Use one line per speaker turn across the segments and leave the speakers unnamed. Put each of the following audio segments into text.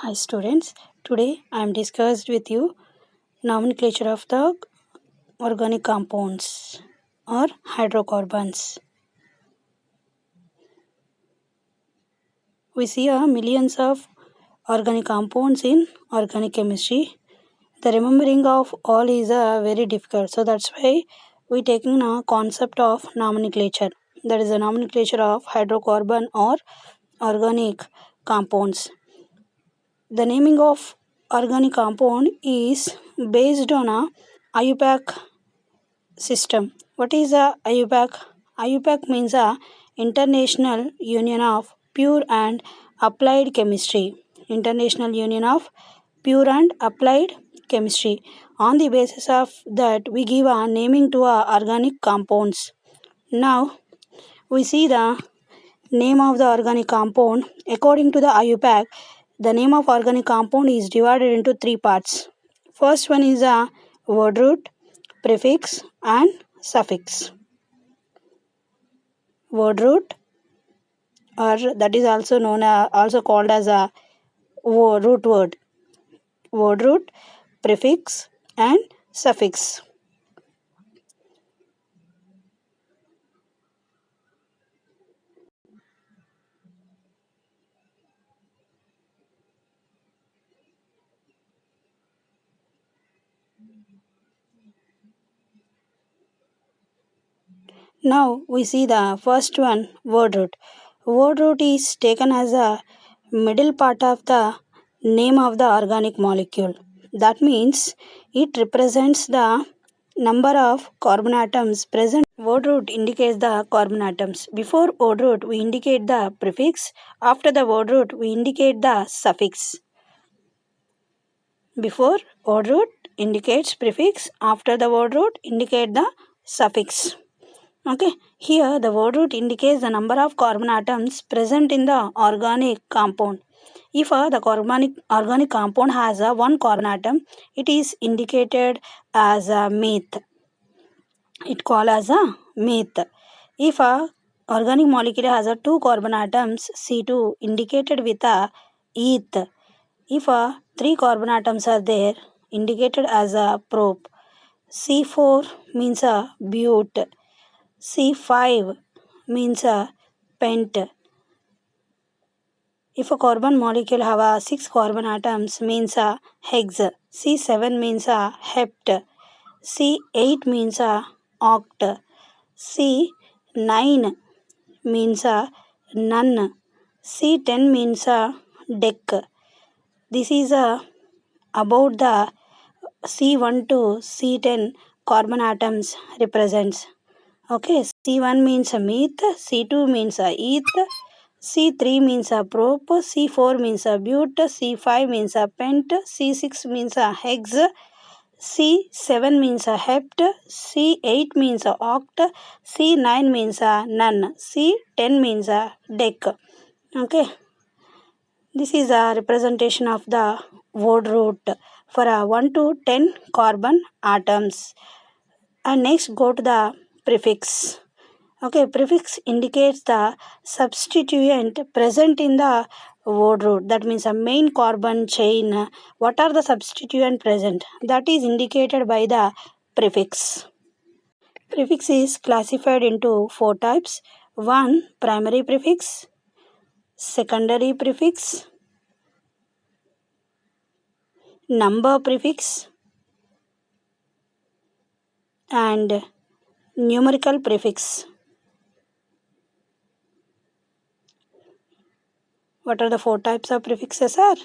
Hi students, today I am discussed with you nomenclature of the organic compounds or hydrocarbons. We see millions of organic compounds in organic chemistry. The remembering of all is very difficult, so that's why we taking a concept of nomenclature. That is the nomenclature of hydrocarbon or organic compounds. The naming of organic compound is based on a IUPAC system. What is a IUPAC? IUPAC means a International Union of Pure and Applied Chemistry. International Union of Pure and Applied Chemistry. On the basis of that, we give a naming to our organic compounds. Now, we see the name of the organic compound. According to the IUPAC, the name of organic compound is divided into three parts. First one is a word root, prefix and suffix. Word root, or that is also known also called as a root word. Word root, prefix and suffix. Now we see the first one, word root. Word root is taken as a middle part of the name of the organic molecule. That means it represents the number of carbon atoms present. Word root indicates the carbon atoms. Before word root, we indicate the prefix. After the word root, we indicate the suffix. Before word root indicates prefix. After the word root, indicate the suffix. Okay, here the word root indicates the number of carbon atoms present in the organic compound. If the organic compound has one carbon atom, it is indicated as a meth. It called as a meth. If a organic molecule has two carbon atoms, C2 indicated with a eth. If three carbon atoms are there, indicated as a prop. C4 means a but. C5 means a pent. If a carbon molecule have a 6 carbon atoms means a hex. C7 means a hept. C8 means a oct. C9 means a none. C10 means a deck. This is about the C1 to C10 carbon atoms represents. Okay, C1 means a meth, C2 means a eth, C3 means a prop, C4 means a but, C5 means a pent, C6 means a hex, C7 means a hept, C8 means a oct, C9 means a none, C10 means a deck. Okay, this is a representation of the word root for 1 to 10 carbon atoms. And next go to the prefix. Okay, prefix indicates the substituent present in the word root. That means a main carbon chain. What are the substituent present? That is indicated by the prefix. Prefix is classified into four types. One, primary prefix, secondary prefix, number prefix, and numerical prefix. What are the four types of prefixes are?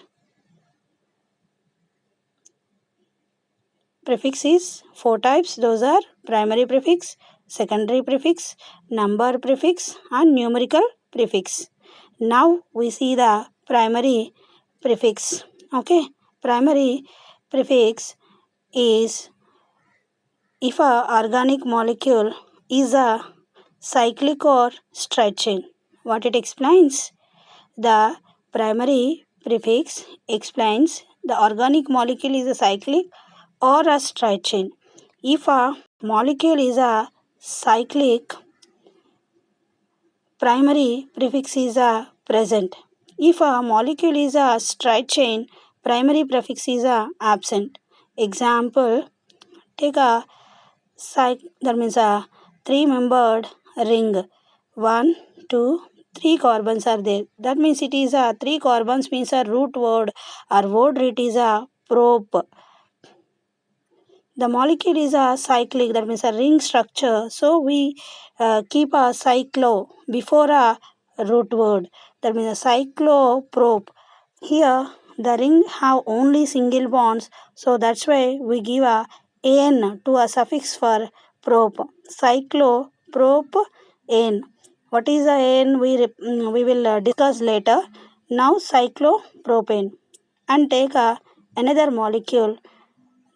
Prefix is four types. Those are primary prefix, secondary prefix, number prefix and numerical prefix. Now we see the primary prefix. Okay, primary prefix is if a organic molecule is a cyclic or straight chain. What it explains? The primary prefix explains the organic molecule is a cyclic or a straight chain. If a molecule is a cyclic, primary prefix is a present. If a molecule is a straight chain, primary prefix is absent. Example, take a that means a three-membered ring. 1, 2, 3 carbons are there. That means it is a 3 carbons means a root word or word root is a prop. The molecule is a cyclic, that means a ring structure. So we keep a cyclo before a root word. That means a cycloprop. Here the ring have only single bonds. So that's why we give a an to a suffix for prop. Cycloprop an. What is a an? We will discuss later. Now cyclopropane. And take another molecule,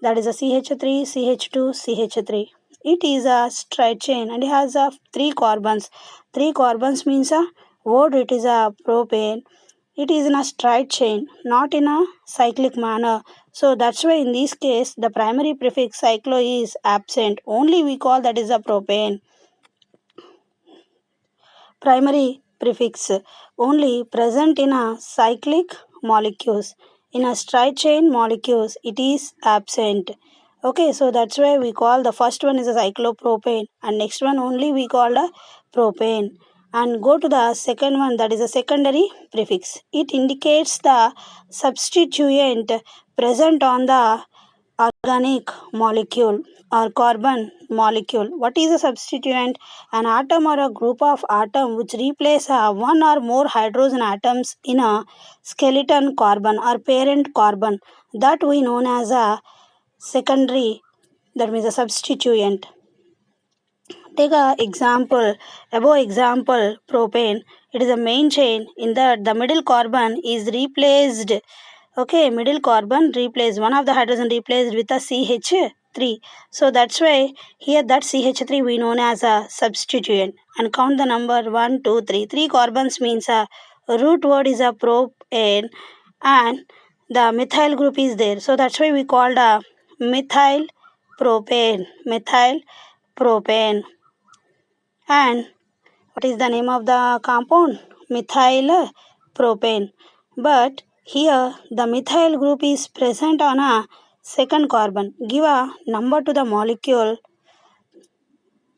that is a CH3, CH2, CH3. It is a straight chain and it has 3 carbons. 3 carbons means a word it is a propane. It is in a straight chain, not in a cyclic manner. So that's why in this case the primary prefix cyclo is absent. Only we call that is a propane. Primary prefix only present in a cyclic molecules. In a straight chain molecules it is absent. Okay, so that's why we call the first one is a cyclopropane and next one only we call a propane. And go to the second one, that is a secondary prefix. It indicates the substituent present on the organic molecule or carbon molecule. What is a substituent? An atom or a group of atoms which replace one or more hydrogen atoms in a skeleton carbon or parent carbon, that we known as a secondary, that means a substituent. Take a example, above example propane. It is a main chain in that the middle carbon is replaced. Okay, middle carbon replaced, one of the hydrogen replaced with a CH3. So that's why here that CH3 we known as a substituent. And count the number 1, 2, 3. 3 carbons means a root word is a propane and the methyl group is there. So that's why we called a methyl propane. Methyl propane. And what is the name of the compound? Methyl propane. But here the methyl group is present on a second carbon. Give a number to the molecule.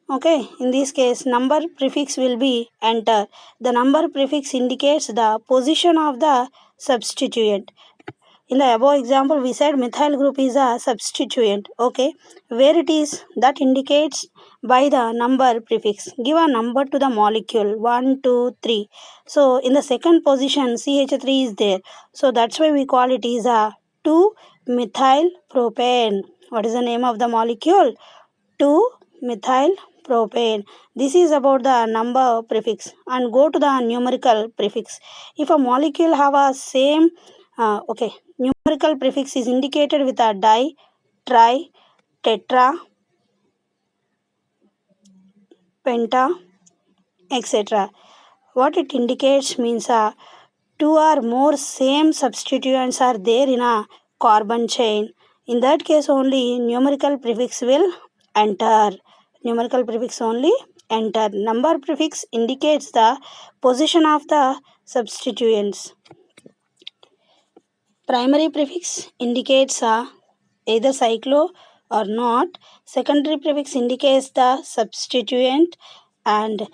Okay, in this case number prefix will be enter. The number prefix indicates the position of the substituent. In the above example, we said methyl group is a substituent. Okay, where it is, that indicates by the number prefix. Give a number to the molecule 1, 2, 3. So in the second position, CH3 is there. So that's why we call it is a 2-methyl propane. What is the name of the molecule? 2-methyl propane. This is about the number prefix. And go to the numerical prefix. If a molecule have a same numerical prefix is indicated with a di, tri, tetra, penta, etc. What it indicates means two or more same substituents are there in a carbon chain. In that case only numerical prefix will enter. Numerical prefix only enter. Number prefix indicates the position of the substituents. Primary prefix indicates either cyclo or not. Secondary prefix indicates the substituent and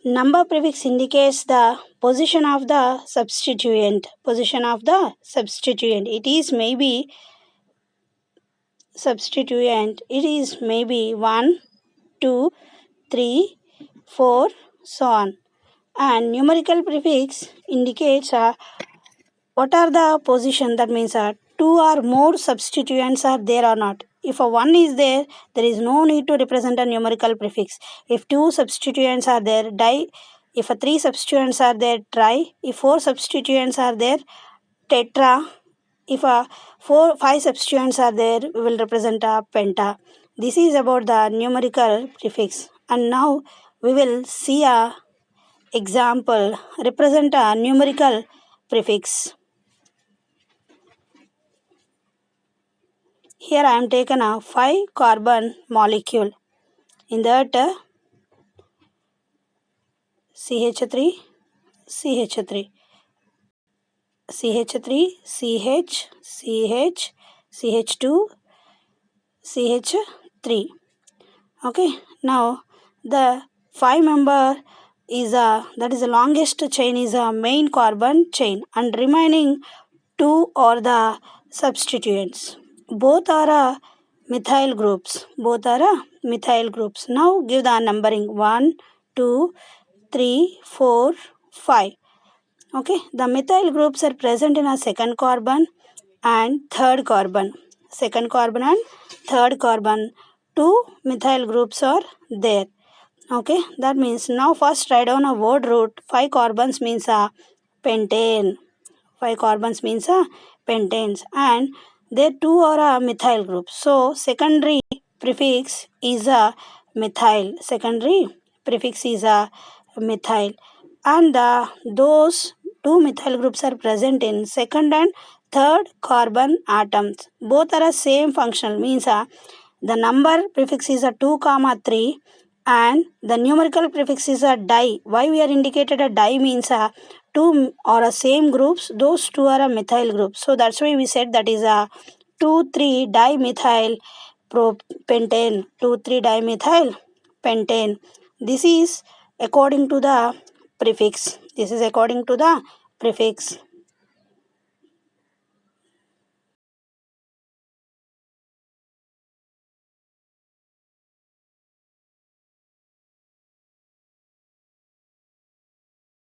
number prefix indicates the position of the substituent. Position of the substituent. It is maybe substituent. It is maybe 1, 2, 3, 4, so on. And numerical prefix indicates what are the position, that means two or more substituents are there or not. If a 1 is there, there is no need to represent a numerical prefix. If 2 substituents are there, di. If 3 substituents are there, tri. If 4 substituents are there, tetra. If 5 substituents are there, we will represent a penta. This is about the numerical prefix. And now we will see a example represent a numerical prefix. Here I am taken a 5-carbon molecule. In that CH3, CH3. CH3, CH, CH, CH2, CH3. Okay, now the 5 member is that is the longest chain is a main carbon chain, and remaining two are the substituents. Both are methyl groups. Both are methyl groups. Now give the numbering 1, 2, 3, 4, 5. Okay, the methyl groups are present in a second carbon and third carbon. Second carbon and third carbon. Two methyl groups are there. Okay, that means now first write down a word root. 5 carbons means a pentane. 5 carbons means a pentanes, and there two are a methyl group. So secondary prefix is a methyl. Secondary prefix is a methyl, and those two methyl groups are present in second and third carbon atoms. Both are a same functional, means the number prefix is a 2 comma 3, and the numerical prefix is a di. Why we are indicated a di means two or a same groups, those two are a methyl group. So that's why we said that is a 2,3 dimethyl pentane. 2,3 dimethyl pentane. This is according to the prefix. This is according to the prefix.